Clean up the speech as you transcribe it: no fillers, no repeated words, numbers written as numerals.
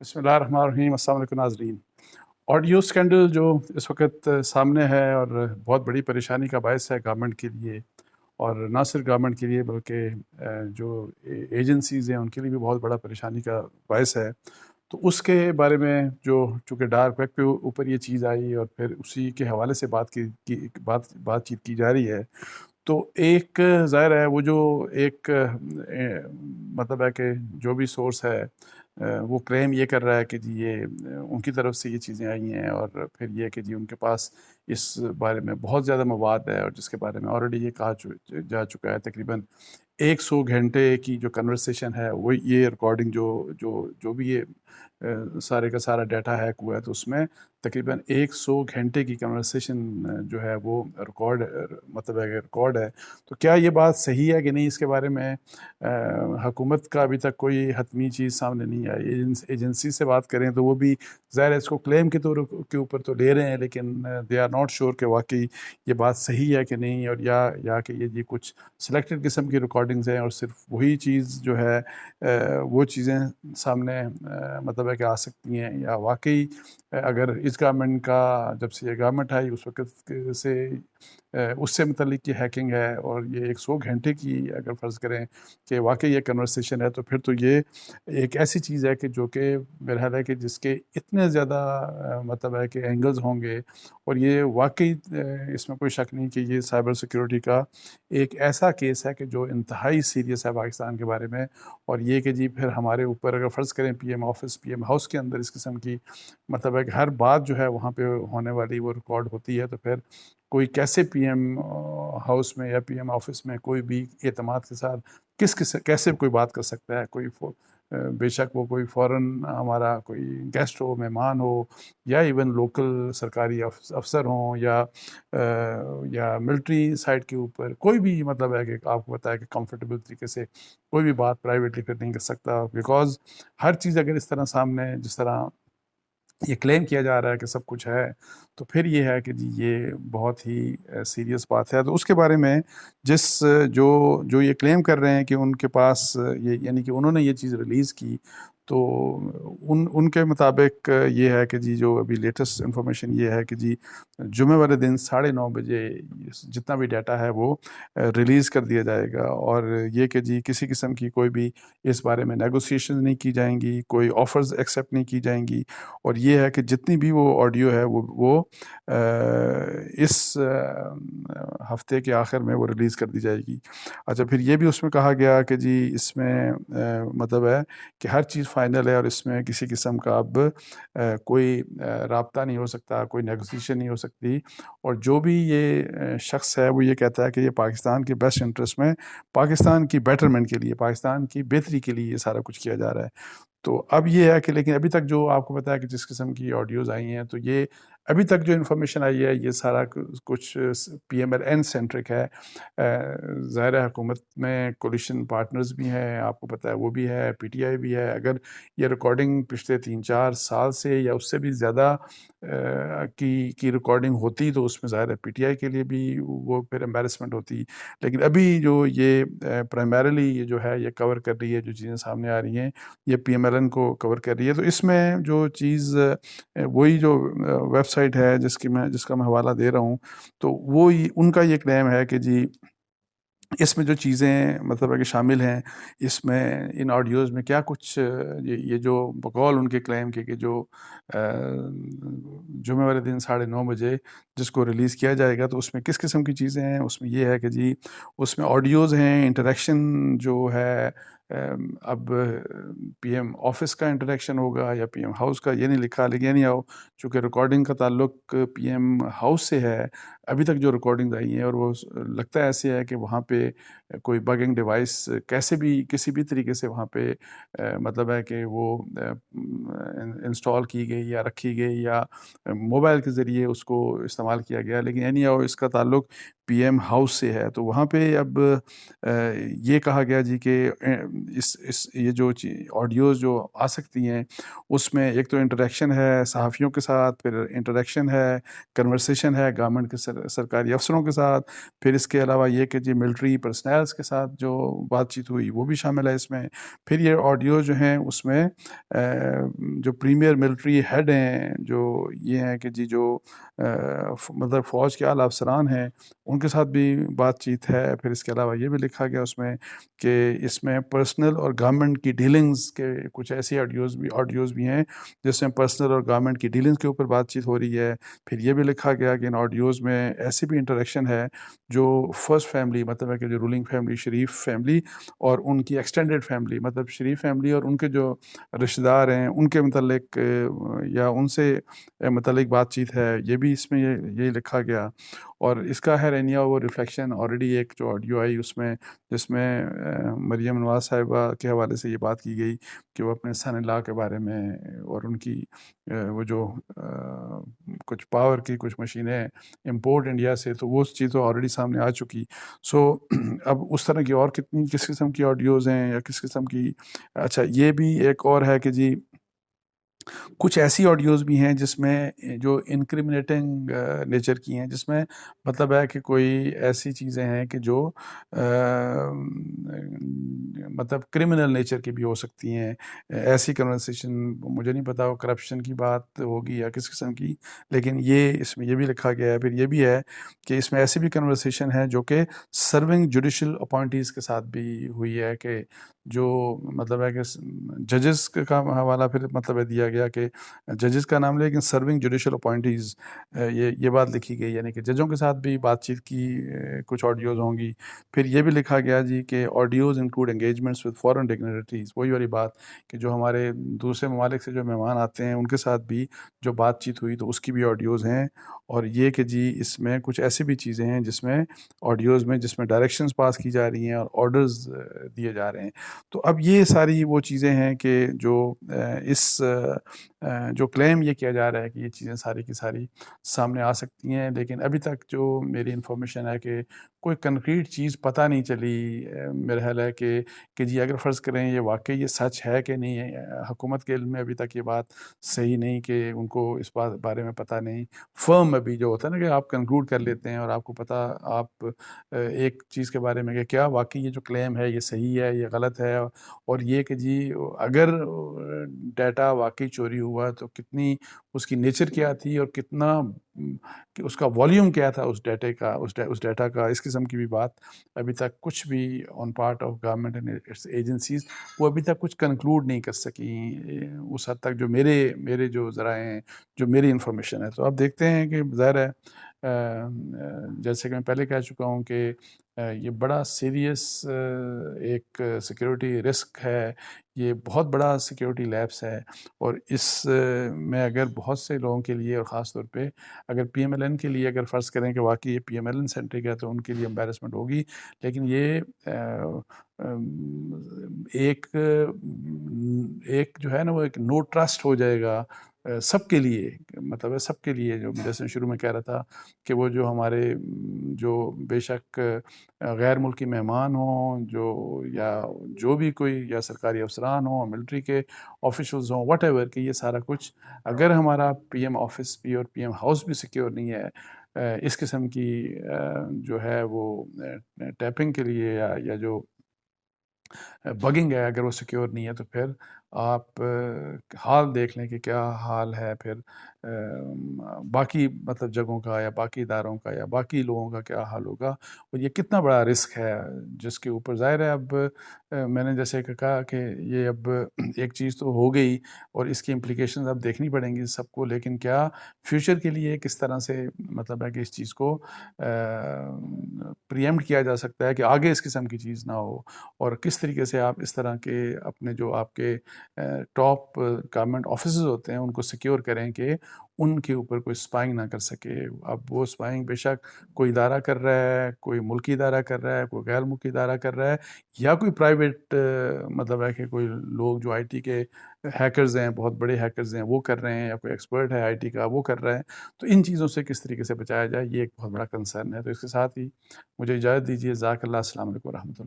بسم اللہ الرحمن الرحیم۔ السلام علیکم ناظرین۔ آڈیو اسکینڈل جو اس وقت سامنے ہے اور بہت بڑی پریشانی کا باعث ہے گورنمنٹ کے لیے، اور نہ صرف گورنمنٹ کے لیے بلکہ جو ایجنسیز ہیں ان کے لیے بھی بہت بڑا پریشانی کا باعث ہے۔ تو اس کے بارے میں جو چونکہ ڈارک ویب کے اوپر یہ چیز آئی اور پھر اسی کے حوالے سے بات چیت کی جا رہی ہے، تو ایک ظاہر ہے وہ جو ایک مطلب ہے کہ جو بھی سورس ہے وہ کلیم یہ کر رہا ہے کہ جی یہ ان کی طرف سے یہ چیزیں آئی ہیں، اور پھر یہ کہ جی ان کے پاس اس بارے میں بہت زیادہ مواد ہے، اور جس کے بارے میں آلریڈی یہ کہا جا چکا ہے تقریباً 100 گھنٹے کی جو کنورسیشن ہے، وہ یہ ریکارڈنگ جو بھی یہ سارے کا سارا ڈیٹا ہیک ہوا ہے، تو اس میں تقریباً 100 گھنٹے کی کنورسیشن جو ہے وہ مطلب ہے ریکارڈ ہے۔ تو کیا یہ بات صحیح ہے کہ نہیں، اس کے بارے میں حکومت کا ابھی تک کوئی حتمی چیز سامنے نہیں آئی۔ ایجنسی سے بات کریں تو وہ بھی ظاہر ہے اس کو کلیم کے طور کے اوپر تو لے رہے ہیں، لیکن دے آر ناٹ شیور کہ واقعی یہ بات صحیح ہے کہ نہیں، اور یا کہ یہ کچھ سلیکٹڈ قسم کی ریکارڈنگز ہیں اور صرف وہی چیز جو ہے وہ چیزیں سامنے مطلب ہے کہ آ سکتی ہیں، یا واقعی اگر اس گورنمنٹ کا جب سے یہ گورنمنٹ آئی اس وقت سے اس سے متعلق یہ ہیکنگ ہے، اور یہ 100 گھنٹے کی اگر فرض کریں کہ واقعی یہ کنورسیشن ہے، تو پھر تو یہ ایک ایسی چیز ہے کہ جو کہ میرا خیال ہے کہ جس کے اتنے زیادہ مطلب ہے کہ اینگلز ہوں گے، اور یہ واقعی اس میں کوئی شک نہیں کہ یہ سائبر سیکیورٹی کا ایک ایسا کیس ہے کہ جو انتہائی سیریس ہے پاکستان کے بارے میں۔ اور یہ کہ جی پھر ہمارے اوپر اگر فرض کریں P M office, P M house کے اندر اس قسم کی مطلب ہے کہ ہر بات جو ہے وہاں پہ ہونے والی وہ ریکارڈ ہوتی ہے، تو پھر کوئی کیسے پی ایم ہاؤس میں یا پی ایم آفس میں کوئی بھی اعتماد کے ساتھ کیسے کوئی بات کر سکتا ہے؟ کوئی بے شک وہ کوئی فورن ہمارا کوئی گیسٹ ہو، مہمان ہو، یا ایون لوکل سرکاری افسر ہوں، یا ملٹری سائٹ کے اوپر کوئی بھی مطلب ہے کہ آپ کو پتہ ہے کہ کمفرٹیبل طریقے سے کوئی بھی بات پرائیویٹلی پھر نہیں کر سکتا، بیکاز ہر چیز اگر اس طرح سامنے جس طرح یہ کلیم کیا جا رہا ہے کہ سب کچھ ہے، تو پھر یہ ہے کہ جی یہ بہت ہی سیریس بات ہے۔ تو اس کے بارے میں جو یہ کلیم کر رہے ہیں کہ ان کے پاس یہ یعنی کہ انہوں نے یہ چیز ریلیز کی، تو ان کے مطابق یہ ہے کہ جی جو ابھی لیٹسٹ انفارمیشن یہ ہے کہ جی جمعہ والے دن 9:30 بجے جتنا بھی ڈیٹا ہے وہ ریلیز کر دیا جائے گا، اور یہ کہ جی کسی قسم کی کوئی بھی اس بارے میں نیگوسیشن نہیں کی جائیں گی، کوئی آفرز ایکسیپٹ نہیں کی جائیں گی، اور یہ ہے کہ جتنی بھی وہ آڈیو ہے وہ اس ہفتے کے آخر میں وہ ریلیز کر دی جائے گی۔ اچھا، پھر یہ بھی اس میں کہا گیا کہ جی اس میں مطلب ہے کہ ہر چیز فائنل ہے، اور اس میں کسی قسم کا اب کوئی رابطہ نہیں ہو سکتا، کوئی نیگوسیشن نہیں ہو سکتی، اور جو بھی یہ شخص ہے وہ یہ کہتا ہے کہ یہ پاکستان کے بیسٹ انٹرسٹ میں، پاکستان کی بیٹرمنٹ کے لیے، پاکستان کی بہتری کے لیے یہ سارا کچھ کیا جا رہا ہے۔ تو اب یہ ہے کہ لیکن ابھی تک جو آپ کو پتا ہے کہ جس قسم کی آڈیوز آئی ہیں، تو یہ ابھی تک جو انفارمیشن آئی ہے یہ سارا کچھ P M L N centric ہے۔ ظاہر ہے حکومت میں کولیشن پارٹنرز بھی ہیں، آپ کو پتہ ہے وہ بھی ہے، پی ٹی آئی بھی ہے۔ اگر یہ ریکارڈنگ پچھلے 3-4 سال سے یا اس سے بھی زیادہ کی ریکارڈنگ ہوتی، تو اس میں ظاہر ہے پی ٹی آئی کے لیے بھی وہ پھر امبیرسمنٹ ہوتی، لیکن ابھی جو یہ پرائمریلی یہ جو ہے یہ کور کر رہی ہے، جو چیزیں سامنے آ رہی ہیں یہ پی ایم ایل این کو کور کر رہی ہے۔ تو اس میں جو چیز وہی جو ویب سائٹ ہے جس کا میں حوالہ دے رہا ہوں، تو وہ ان کا یہ کلیم ہے کہ جی اس میں جو چیزیں مطلب ہے کہ شامل ہیں، اس میں ان آڈیوز میں کیا کچھ یہ جو بقول ان کے کلیم کے کہ جو جمعہ والے دن 9:30 بجے جس کو ریلیز کیا جائے گا، تو اس میں کس قسم کی چیزیں ہیں؟ اس میں یہ ہے کہ جی اس میں آڈیوز ہیں، انٹریکشن جو ہے اب پی ایم آفس کا انٹریکشن ہوگا یا پی ایم ہاؤس کا، یہ نہیں لکھا، لیکن نہیں آؤ چونکہ ریکارڈنگ کا تعلق پی ایم ہاؤس سے ہے، ابھی تک جو ریکارڈنگ آئی ہیں، اور وہ لگتا ہے ایسے ہے کہ وہاں پہ کوئی بگنگ ڈیوائس کسی بھی طریقے سے وہاں پہ مطلب ہے کہ وہ انسٹال کی گئی یا رکھی گئی، یا موبائل کے ذریعے اس کو استعمال کیا گیا، لیکن اینی ہاؤ اس کا تعلق پی ایم ہاؤس سے ہے، تو وہاں پہ اب یہ کہا گیا جی کہ یہ جو آڈیوز جو آ سکتی ہیں اس میں ایک تو انٹریکشن ہے صحافیوں کے ساتھ، پھر انٹریکشن ہے، کنورسیشن ہے گورنمنٹ کے سرکاری افسروں کے ساتھ، پھر اس کے علاوہ یہ کہ جی ملٹری پرسنلز کے ساتھ جو بات چیت ہوئی وہ بھی شامل ہے اس میں. پھر یہ آڈیو جو ہیں اس میں جو پریمیئر ملٹری ہیڈ ہیں، جو یہ ہیں کہ جی جو مطلب فوج کے اعلیٰ افسران ہیں ان کے ساتھ بھی بات چیت ہے. پھر اس کے علاوہ یہ بھی لکھا گیا اس میں کہ اس میں پرسنل اور گورنمنٹ کی ڈیلنگز کے کچھ ایسی آڈیوز بھی ہیں جس میں پرسنل اور گورنمنٹ کی ڈیلنگز کے اوپر بات چیت ہو رہی ہے. پھر یہ بھی لکھا گیا کہ ان آڈیوز میں ایسی بھی انٹریکشن ہے جو فرسٹ فیملی، مطلب ہے کہ جو رولنگ فیملی شریف فیملی اور ان کی ایکسٹینڈڈ فیملی، مطلب شریف فیملی اور ان کے جو رشتہ دار ہیں ان کے متعلق یا ان سے متعلق بات چیت ہے، یہ بھی اس میں یہی لکھا گیا. اور اس کا ہے رینیا وہ ریفلیکشن آلریڈی ایک جو آڈیو آئی اس میں، جس میں مریم نواز صاحبہ کے حوالے سے یہ بات کی گئی کہ وہ اپنے سن ان لا کے بارے میں اور ان کی وہ جو کچھ پاور کی کچھ مشینیں امپورٹ انڈیا سے، تو وہ چیز تو آلریڈی سامنے آ چکی. سو اب اس طرح کی اور کس قسم کی آڈیوز ہیں یا کس قسم کی. اچھا یہ بھی ایک اور ہے کہ جی کچھ ایسی آڈیوز بھی ہیں جس میں جو انکریمنیٹنگ نیچر کی ہیں، جس میں مطلب ہے کہ کوئی ایسی چیزیں ہیں کہ جو مطلب کرمنل نیچر کی بھی ہو سکتی ہیں. ایسی کنورسیشن مجھے نہیں پتا وہ کرپشن کی بات ہوگی یا کس قسم کی، لیکن یہ اس میں یہ بھی لکھا گیا ہے. پھر یہ بھی ہے کہ اس میں ایسی بھی کنورسیشن ہے جو کہ سرونگ جوڈیشل اپوائنٹیز کے ساتھ بھی ہوئی ہے، کہ جو مطلب ہے کہ ججز کا حوالہ پھر مطلب ہے دیا گیا کہ ججز کا نام لے، لیکن سرونگ جوڈیشل اپوائنٹیز یہ بات لکھی گئی، یعنی کہ ججوں کے ساتھ بھی بات چیت کی کچھ آڈیوز ہوں گی. پھر یہ بھی لکھا گیا جی کہ audios include engagements with foreign dignitaries, وہی والی بات کہ جو ہمارے دوسرے ممالک سے جو مہمان آتے ہیں ان کے ساتھ بھی جو بات چیت ہوئی تو اس کی بھی آڈیوز ہیں. اور یہ کہ جی اس میں کچھ ایسی بھی چیزیں ہیں جس میں آڈیوز میں جس میں ڈائریکشنز پاس کی جا رہی ہیں اور آرڈرز دیے جا رہے ہیں. تو اب یہ ساری وہ چیزیں ہیں کہ جو اس جو کلیم یہ کیا جا رہا ہے کہ یہ چیزیں ساری کی ساری سامنے آ سکتی ہیں، لیکن ابھی تک جو میری انفارمیشن ہے کہ کوئی کنکریٹ چیز پتہ نہیں چلی. میرا خیال ہے کہ جی اگر فرض کریں یہ واقعی یہ سچ ہے کہ نہیں ہے، حکومت کے علم میں ابھی تک یہ بات صحیح نہیں کہ ان کو اس بارے میں پتہ نہیں. فرم ابھی جو ہوتا ہے نا کہ آپ کنکلوڈ کر لیتے ہیں اور آپ کو پتہ آپ ایک چیز کے بارے میں کہ کیا واقعی یہ جو کلیم ہے یہ صحیح ہے یہ غلط ہے، اور یہ کہ جی اگر ڈیٹا واقعی چوری ہوا تو کتنی اس کی نیچر کیا تھی اور کتنا کہ اس کا والیوم کیا تھا اس ڈیٹا کا. اس قسم کی بھی بات ابھی تک کچھ بھی on part of government and its agencies وہ ابھی تک کچھ کنکلوڈ نہیں کر سکیں اس حد تک جو میرے جو ذرائع ہیں، جو میری انفارمیشن ہے. تو اب دیکھتے ہیں کہ ظاہر ہے جیسے کہ میں پہلے کہہ چکا ہوں کہ یہ بڑا سیریس ایک سیکیورٹی رسک ہے، یہ بہت بڑا سیکیورٹی لیپس ہے. اور اس میں اگر بہت سے لوگوں کے لیے اور خاص طور پہ اگر پی ایم ایل این کے لیے اگر فرض کریں کہ واقعی یہ P M L N centric ہے تو ان کے لیے امبیرسمنٹ ہوگی. لیکن یہ ایک جو ہے نا وہ ایک نو ٹرسٹ ہو جائے گا سب کے لیے. مطلب ہے سب کے لیے، جو جیسے شروع میں کہہ رہا تھا کہ وہ جو ہمارے جو بے شک غیر ملکی مہمان ہوں یا جو بھی کوئی یا سرکاری افسران ہوں، ملٹری کے آفیشلز ہوں، واٹ ایور، کہ یہ سارا کچھ اگر ہمارا پی ایم آفس بھی اور پی ایم ہاؤس بھی سیکیور نہیں ہے اس قسم کی جو ہے وہ ٹیپنگ کے لیے یا جو بگنگ ہے اگر وہ سیکیور نہیں ہے تو پھر آپ حال دیکھ لیں کہ کیا حال ہے پھر باقی مطلب جگہوں کا یا باقی اداروں کا یا باقی لوگوں کا کیا حال ہوگا. اور یہ کتنا بڑا رسک ہے جس کے اوپر ظاہر ہے اب میں نے جیسے کہا کہ یہ اب ایک چیز تو ہو گئی اور اس کی امپلیکیشنز اب دیکھنی پڑیں گی سب کو، لیکن کیا فیوچر کے لیے کس طرح سے مطلب ہے کہ اس چیز کو پریمپٹ کیا جا سکتا ہے کہ آگے اس قسم کی چیز نہ ہو، اور کس طریقے سے آپ اس طرح کے اپنے جو آپ کے ٹاپ گورنمنٹ آفیسز ہوتے ہیں ان کو سیکیور کریں کہ ان کے اوپر کوئی سپائنگ نہ کر سکے. اب وہ سپائنگ بے شک کوئی ادارہ کر رہا ہے، کوئی ملکی ادارہ کر رہا ہے، کوئی غیر ملکی ادارہ کر رہا ہے، یا کوئی پرائیویٹ مطلب ہے کہ کوئی لوگ جو آئی ٹی کے ہیکرز ہیں، بہت بڑے ہیکرز ہیں، وہ کر رہے ہیں، یا کوئی ایکسپرٹ ہے آئی ٹی کا وہ کر رہا ہے، تو ان چیزوں سے کس طریقے سے بچایا جائے، یہ ایک بہت بڑا کنسرن ہے۔ تو اس کے ساتھ ہی مجھے اجازت دیجیے، جزاک اللہ، السلام علیکم و رحمۃ اللہ۔